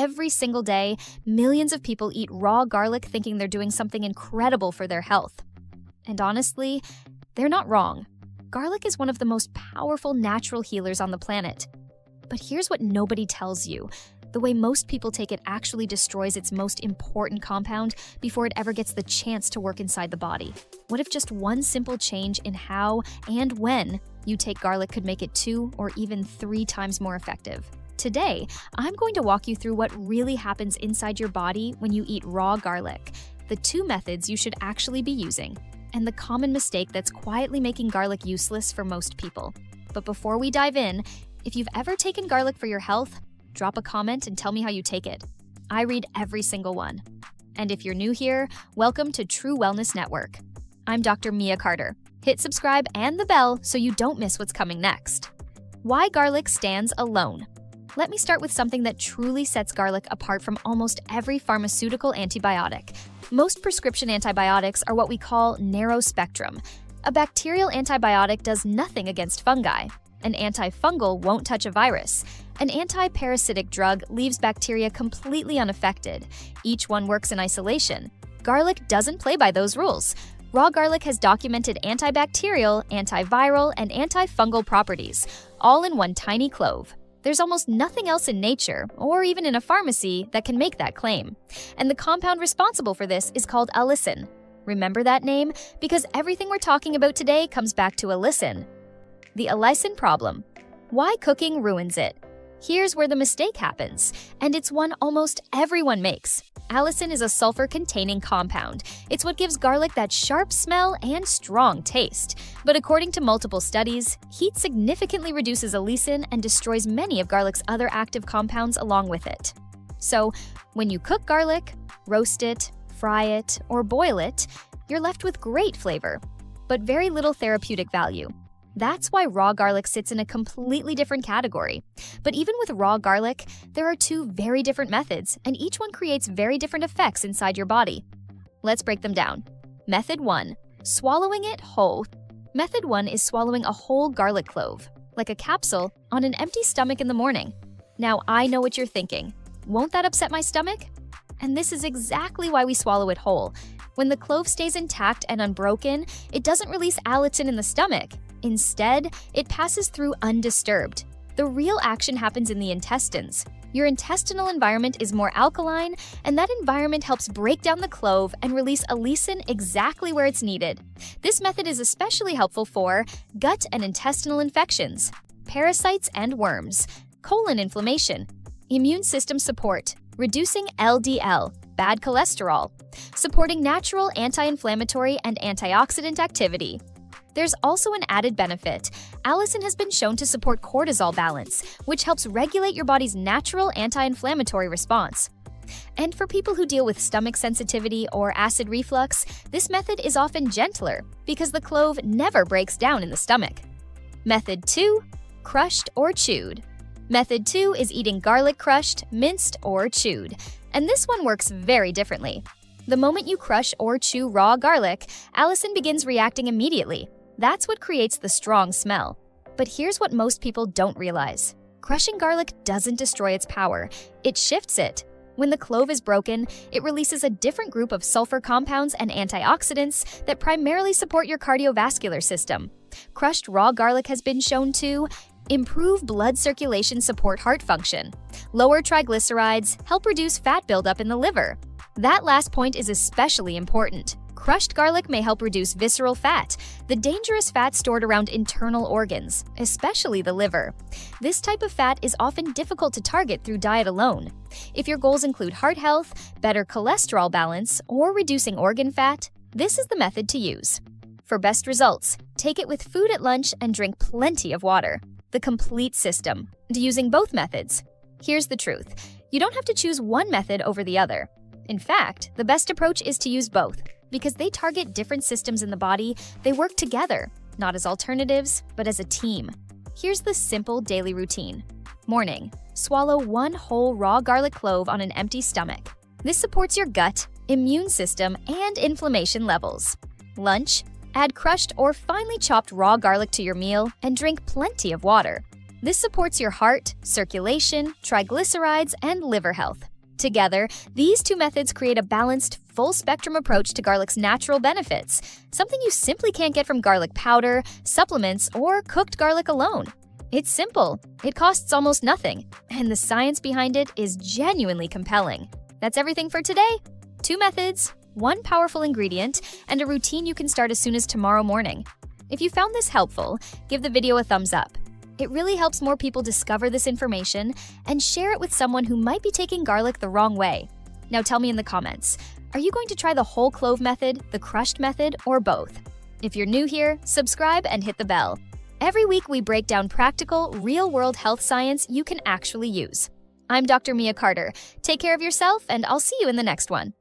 Every single day, millions of people eat raw garlic thinking they're doing something incredible for their health. And honestly, they're not wrong. Garlic is one of the most powerful natural healers on the planet. But here's what nobody tells you. The way most people take it actually destroys its most important compound before it ever gets the chance to work inside the body. What if just one simple change in how and when you take garlic could make it 2 or even 3 times more effective? Today, I'm going to walk you through what really happens inside your body when you eat raw garlic, the 2 methods you should actually be using, and the common mistake that's quietly making garlic useless for most people. But before we dive in, if you've ever taken garlic for your health, drop a comment and tell me how you take it. I read every single one. And if you're new here, welcome to True Wellness Network. I'm Dr. Mia Carter. Hit subscribe and the bell so you don't miss what's coming next. Why garlic stands alone. Let me start with something that truly sets garlic apart from almost every pharmaceutical antibiotic. Most prescription antibiotics are what we call narrow spectrum. A bacterial antibiotic does nothing against fungi. An antifungal won't touch a virus. An anti-parasitic drug leaves bacteria completely unaffected. Each one works in isolation. Garlic doesn't play by those rules. Raw garlic has documented antibacterial, antiviral, and antifungal properties, all in one tiny clove. There's almost nothing else in nature, or even in a pharmacy, that can make that claim. And the compound responsible for this is called allicin. Remember that name? Because everything we're talking about today comes back to allicin. The allicin problem. Why cooking ruins it. Here's where the mistake happens, and it's one almost everyone makes. Allicin is a sulfur-containing compound. It's what gives garlic that sharp smell and strong taste. But according to multiple studies, heat significantly reduces allicin and destroys many of garlic's other active compounds along with it. So, when you cook garlic, roast it, fry it, or boil it, you're left with great flavor, but very little therapeutic value. That's why raw garlic sits in a completely different category. But even with raw garlic, there are 2 very different methods, and each one creates very different effects inside your body. Let's break them down. Method 1. Swallowing it whole. Method 1 is swallowing a whole garlic clove, like a capsule, on an empty stomach in the morning. Now, I know what you're thinking. Won't that upset my stomach? And this is exactly why we swallow it whole. When the clove stays intact and unbroken, it doesn't release allicin in the stomach. Instead, it passes through undisturbed. The real action happens in the intestines. Your intestinal environment is more alkaline, and that environment helps break down the clove and release allicin exactly where it's needed. This method is especially helpful for gut and intestinal infections, parasites and worms, colon inflammation, immune system support, reducing LDL, bad cholesterol, supporting natural anti-inflammatory and antioxidant activity. There's also an added benefit. Allicin has been shown to support cortisol balance, which helps regulate your body's natural anti-inflammatory response. And for people who deal with stomach sensitivity or acid reflux, this method is often gentler because the clove never breaks down in the stomach. Method 2. Crushed or chewed. Method 2 is eating garlic crushed, minced, or chewed. And this one works very differently. The moment you crush or chew raw garlic, allicin begins reacting immediately. That's what creates the strong smell. But here's what most people don't realize. Crushing garlic doesn't destroy its power, it shifts it. When the clove is broken, it releases a different group of sulfur compounds and antioxidants that primarily support your cardiovascular system. Crushed raw garlic has been shown to improve blood circulation, support heart function, lower triglycerides, help reduce fat buildup in the liver. That last point is especially important. Crushed garlic may help reduce visceral fat, the dangerous fat stored around internal organs, especially the liver. This type of fat is often difficult to target through diet alone. If your goals include heart health, better cholesterol balance, or reducing organ fat, this is the method to use. For best results, take it with food at lunch and drink plenty of water. The complete system, using both methods. Here's the truth. You don't have to choose one method over the other. In fact, the best approach is to use both. Because they target different systems in the body, they work together, not as alternatives, but as a team. Here's the simple daily routine. Morning, swallow 1 whole raw garlic clove on an empty stomach. This supports your gut, immune system, and inflammation levels. Lunch, add crushed or finely chopped raw garlic to your meal and drink plenty of water. This supports your heart, circulation, triglycerides, and liver health. Together, these two methods create a balanced, full-spectrum approach to garlic's natural benefits, something you simply can't get from garlic powder, supplements, or cooked garlic alone. It's simple, it costs almost nothing, and the science behind it is genuinely compelling. That's everything for today. 2 methods, 1 powerful ingredient, and a routine you can start as soon as tomorrow morning. If you found this helpful, give the video a thumbs up. It really helps more people discover this information and share it with someone who might be taking garlic the wrong way. Now tell me in the comments, are you going to try the whole clove method, the crushed method, or both? If you're new here, subscribe and hit the bell. Every week we break down practical, real-world health science you can actually use. I'm Dr. Mia Carter. Take care of yourself, and I'll see you in the next one.